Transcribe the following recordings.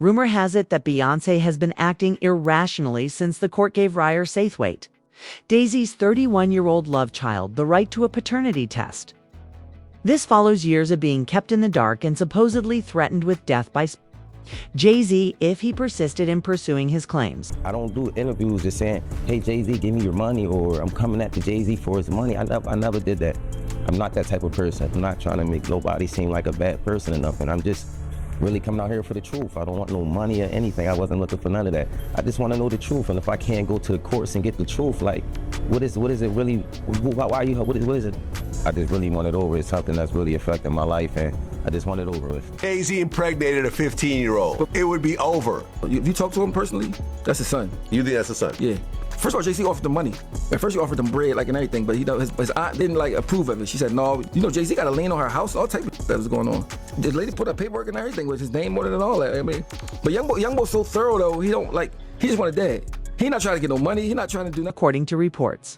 Rumor has it that Beyoncé has been acting irrationally since the court gave Ryer Saithwaite, Daisy's 31-year-old love child, the right to a paternity test. This follows years of being kept in the dark and supposedly threatened with death by Jay Z if he persisted in pursuing his claims. I don't do interviews just saying, hey, Jay Z, give me your money, or I'm coming after Jay Z for his money. I never did that. I'm not that type of person. I'm not trying to make nobody seem like a bad person or nothing. I'm just really coming out here for the truth. I don't want no money or anything. I wasn't looking for none of that. I just want to know the truth. And if I can't go to the courts and get the truth, like, what is it really? Why you? What is it? I just really want it over. It's something that's really affecting my life, and I just want it over with. Jay Z impregnated a 15-year-old. It would be over. You talk to him personally? That's his son. You think that's his son? Yeah. First of all, Jay Z offered him money. At first, he offered him bread, like, and everything, but his aunt didn't approve of it. She said, "No, Jay Z got a lien on her house, all type of that was going on." The lady put up paperwork and everything with his name on it and all that. I mean, but young boy's so thorough though. He just want a dad. He not trying to get no money. He not trying to do nothing. According to reports,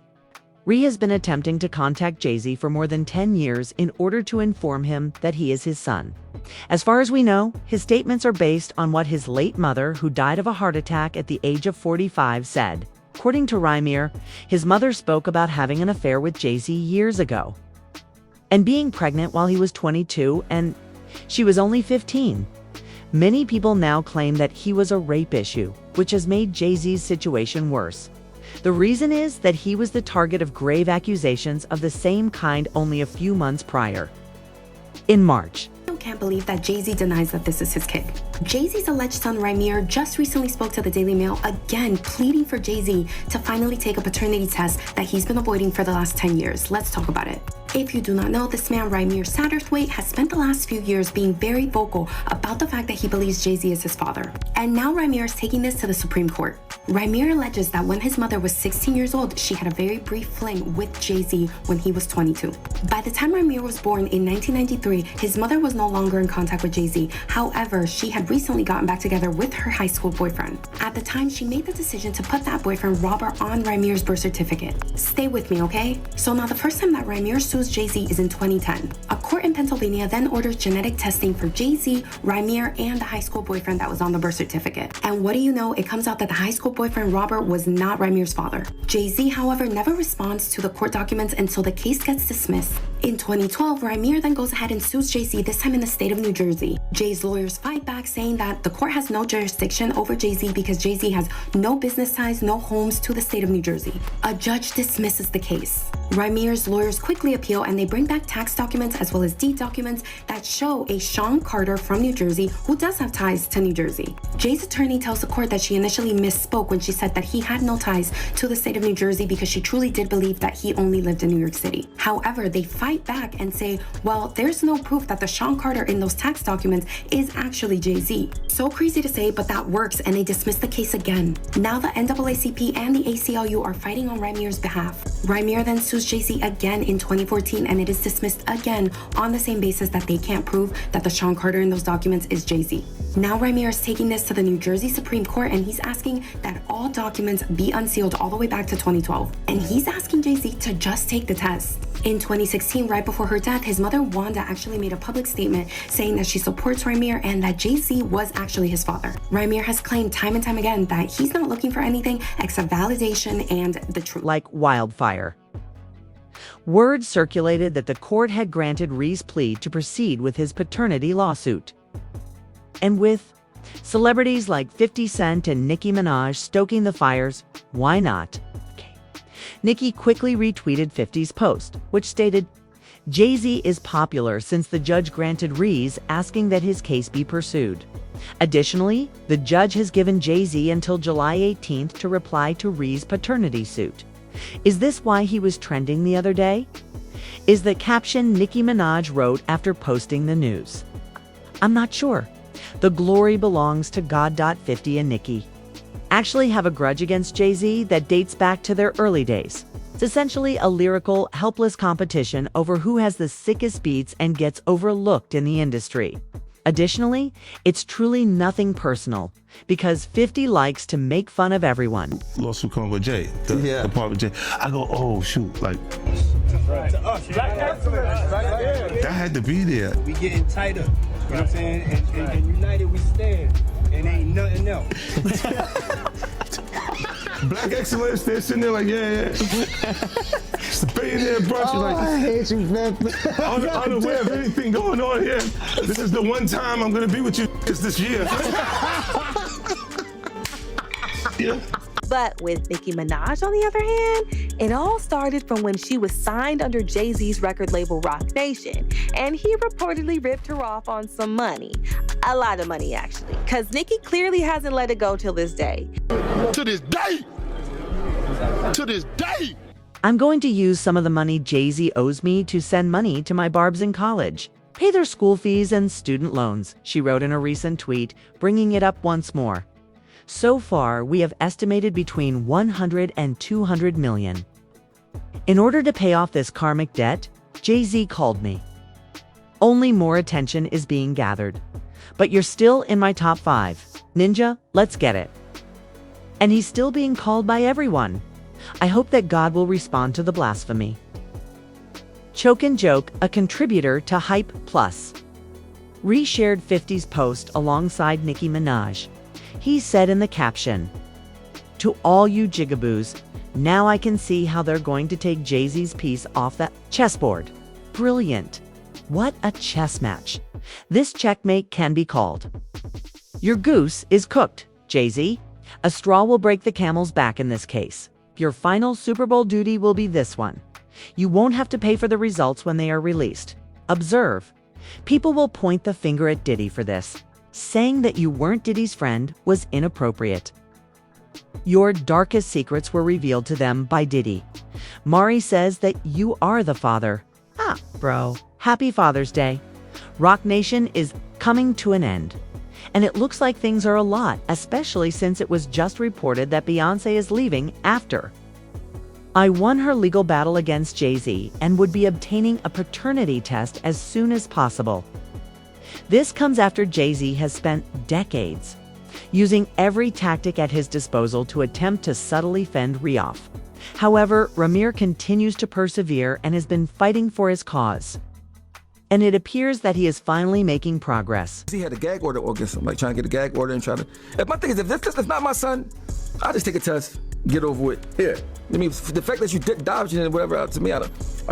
Ree has been attempting to contact Jay Z for more than 10 years in order to inform him that he is his son. As far as we know, his statements are based on what his late mother, who died of a heart attack at the age of 45, said. According to Ryer, his mother spoke about having an affair with Jay Z years ago and being pregnant while he was 22 and she was only 15. Many people now claim that he was a rape issue, which has made Jay Z's situation worse. The reason is that he was the target of grave accusations of the same kind only a few months prior. In March, Can't believe that Jay Z denies that this is his kid. Jay Z's alleged son Ryer just recently spoke to the Daily Mail again, pleading for Jay Z to finally take a paternity test that he's been avoiding for the last 10 years. Let's talk about it. If you do not know, this man, Ryer Satterthwaite, has spent the last few years being very vocal about the fact that he believes Jay Z is his father. And now Ryer is taking this to the Supreme Court. Ryer alleges that when his mother was 16 years old, she had a very brief fling with Jay Z when he was 22. By the time Ryer was born in 1993, his mother was no longer in contact with Jay Z. However, she had recently gotten back together with her high school boyfriend. At the time, she made the decision to put that boyfriend, Robert, on Ryer's birth certificate. Stay with me, okay? So now the first time that Ryer sues Jay Z is in 2010. A court in Pennsylvania then orders genetic testing for Jay Z, Ryer, and the high school boyfriend that was on the birth certificate. And what do you know? It comes out that the high school boyfriend, Robert, was not Ryer's father. Jay Z, however, never responds to the court documents until the case gets dismissed. In 2012, Ryer then goes ahead and sues Jay Z, this time in the state of New Jersey. Jay's lawyers fight back, saying that the court has no jurisdiction over Jay Z because Jay Z has no business ties, no homes to the state of New Jersey. A judge dismisses the case. Ryer's lawyers quickly appeal, and they bring back tax documents as well as deed documents that show a Sean Carter from New Jersey who does have ties to New Jersey. Jay's attorney tells the court that she initially misspoke when she said that he had no ties to the state of New Jersey because she truly did believe that he only lived in New York City. However, they fight back and say, well, there's no proof that the Sean Carter in those tax documents is actually Jay Z. So crazy to say, but that works, and they dismiss the case again. Now the NAACP and the ACLU are fighting on Ryer's behalf. Ryer then sues Jay Z again in 2014, and it is dismissed again on the same basis that they can't prove that the Sean Carter in those documents is Jay Z. Now Ryer is taking this to the New Jersey Supreme Court, and he's asking that all documents be unsealed all the way back to 2012. And he's asking Jay Z to just take the test. In 2016, right before her death, his mother Wanda actually made a public statement saying that she supports Ryer and that Jay Z was actually his father. Ryer has claimed time and time again that he's not looking for anything except validation and the truth. Like wildfire, word circulated that the court had granted Ree's plea to proceed with his paternity lawsuit. And with celebrities like 50 Cent and Nicki Minaj stoking the fires, why not? Nicki quickly retweeted 50's post, which stated, Jay Z is popular since the judge granted Ree's asking that his case be pursued. Additionally, the judge has given Jay Z until July 18th to reply to Ree's paternity suit. Is this why he was trending the other day? Is the caption Nicki Minaj wrote after posting the news? I'm not sure. The glory belongs to God. 50 and Nicki actually have a grudge against Jay Z that dates back to their early days. It's essentially a lyrical, helpless competition over who has the sickest beats and gets overlooked in the industry. Additionally, it's truly nothing personal, because 50 likes to make fun of everyone. Lawsuit coming with Jay, the part with Jay. I go, oh shoot, like that had to be there. We getting tighter, you know what I'm saying? And united we stand. And No. Black excellence, they're sitting there like, yeah. It's a billionaire brunch. Like, I hate you, man. unaware of anything going on here. This is the one time I'm gonna be with you this year. Yeah. But with Nicki Minaj, on the other hand, it all started from when she was signed under Jay Z's record label Roc Nation, and he reportedly ripped her off on some money. A lot of money, actually, because Nicki clearly hasn't let it go till this day. To this day! To this day! I'm going to use some of the money Jay Z owes me to send money to my barbs in college, pay their school fees and student loans, she wrote in a recent tweet, bringing it up once more. So far, we have estimated between 100 and 200 million. In order to pay off this karmic debt, Jay Z called me. Only more attention is being gathered. But you're still in my top 5. Ninja, let's get it. And he's still being called by everyone. I hope that God will respond to the blasphemy. Choke and Joke, a contributor to Hype Plus, reshared 50's post alongside Nicki Minaj. He said in the caption, "To all you jigaboos, now I can see how they're going to take Jay-Z's piece off that chessboard. Brilliant. What a chess match. This checkmate can be called. Your goose is cooked, Jay-Z. A straw will break the camel's back in this case. Your final Super Bowl duty will be this one. You won't have to pay for the results when they are released. Observe. People will point the finger at Diddy for this. Saying that you weren't Diddy's friend was inappropriate. Your darkest secrets were revealed to them by Diddy. Mari says that you are the father. Ah, bro. Happy Father's Day. Roc Nation is coming to an end. And it looks like things are a lot, especially since it was just reported that Beyoncé is leaving after. I won her legal battle against Jay Z and would be obtaining a paternity test as soon as possible. This comes after Jay Z has spent decades using every tactic at his disposal to attempt to subtly fend Ree off. However, Ramir continues to persevere and has been fighting for his cause. And it appears that he is finally making progress. He had a gag order against him, like trying to get a gag order and try to. If my thing is, if this not my son, I'll just take a test, get over it. Yeah. I mean, the fact that you dodged it and whatever, to me, I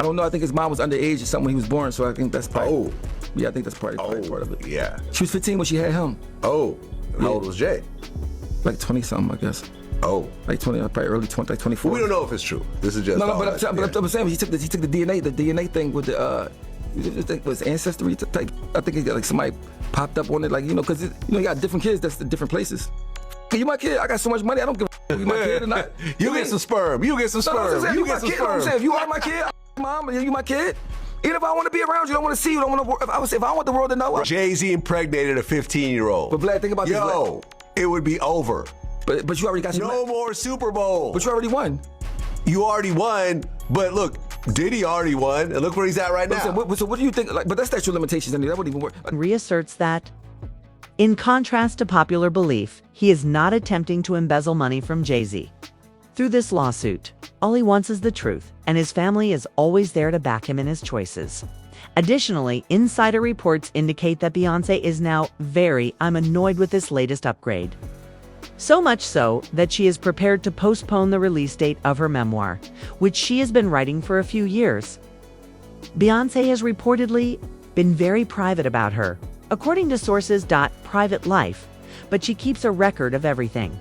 don't know. I think his mom was underage or something when he was born, so I think that's probably. Oh. Yeah, I think that's probably part of it. Yeah. She was 15 when she had him. Oh. How old was Jay? Like 20 something, I guess. Oh. Like 20, probably early 20, like 24. We don't know if it's true. This is just. No, but I'm saying he took the DNA thing with the. I think it was ancestry type. I think it got like somebody popped up on it, like because you got different kids that's in different places. You my kid, I got so much money, I don't give a you my kid or not. You get some sperm. You get some sperm. You get some sperm. If you are my kid, mom, you my kid. Even if I want to be around you, don't want to see you, don't want to. If I want the world to know. Jay Z impregnated a 15-year-old. But Vlad, think about this. Yo, it would be over. But you already got no more Super Bowl. But you already won. You already won. But look. Diddy already won, and look where he's at right now. So what do you think? Like, but that's statute of limitations, and that wouldn't even work. Reasserts that, in contrast to popular belief, he is not attempting to embezzle money from Jay Z. Through this lawsuit, all he wants is the truth, and his family is always there to back him in his choices. Additionally, insider reports indicate that Beyoncé is now I'm annoyed with this latest upgrade. So much so that she is prepared to postpone the release date of her memoir, which she has been writing for a few years. Beyoncé has reportedly been very private about her, according to sources. Private life, but she keeps a record of everything.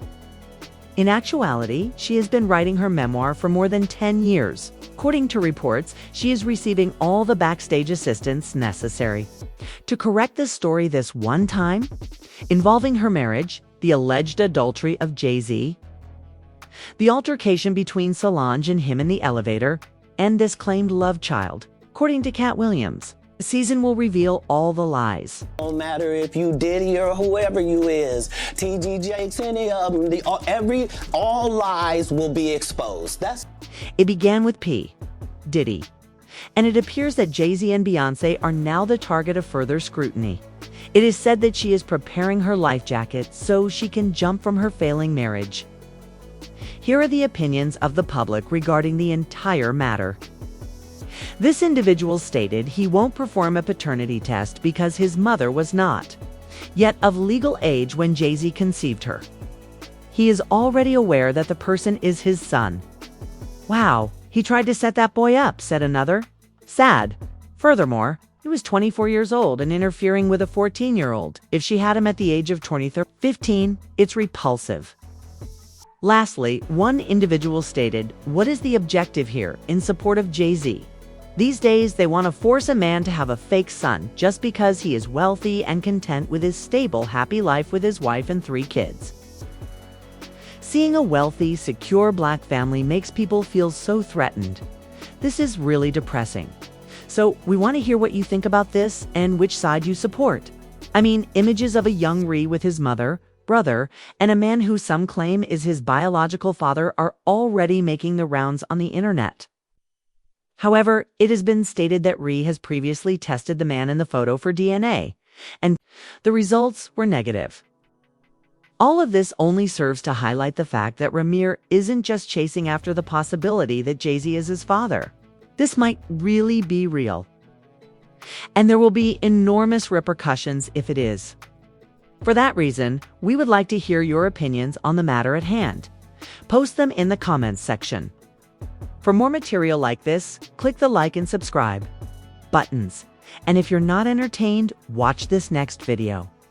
In actuality, she has been writing her memoir for more than 10 years. According to reports, she is receiving all the backstage assistance necessary to correct the story this one time, involving her marriage, the alleged adultery of Jay Z, the altercation between Solange and him in the elevator, and this claimed love child. According to Cat Williams, the season will reveal all the lies. No matter if you Diddy or whoever you is, TG Jakes, any of them, all lies will be exposed. It began with P. Diddy, and it appears that Jay Z and Beyoncé are now the target of further scrutiny. It is said that she is preparing her life jacket so she can jump from her failing marriage. Here are the opinions of the public regarding the entire matter. This individual stated he won't perform a paternity test because his mother was not. yet of legal age when Jay Z conceived her. He is already aware that the person is his son. Wow, he tried to set that boy up, said another. Sad. Furthermore, he was 24 years old and interfering with a 14-year-old. If she had him at the age of 15, it's repulsive. Lastly, one individual stated, "What is the objective here in support of Jay Z? These days, they want to force a man to have a fake son just because he is wealthy and content with his stable, happy life with his wife and 3 kids." Seeing a wealthy, secure black family makes people feel so threatened. This is really depressing. So we want to hear what you think about this and which side you support. I mean, images of a young Ree with his mother, brother, and a man who some claim is his biological father are already making the rounds on the internet. However, it has been stated that Ree has previously tested the man in the photo for DNA, and the results were negative. All of this only serves to highlight the fact that Ramir isn't just chasing after the possibility that Jay Z is his father. This might really be real. And there will be enormous repercussions if it is. For that reason, we would like to hear your opinions on the matter at hand. Post them in the comments section. For more material like this, click the like and subscribe buttons. And if you're not entertained, watch this next video.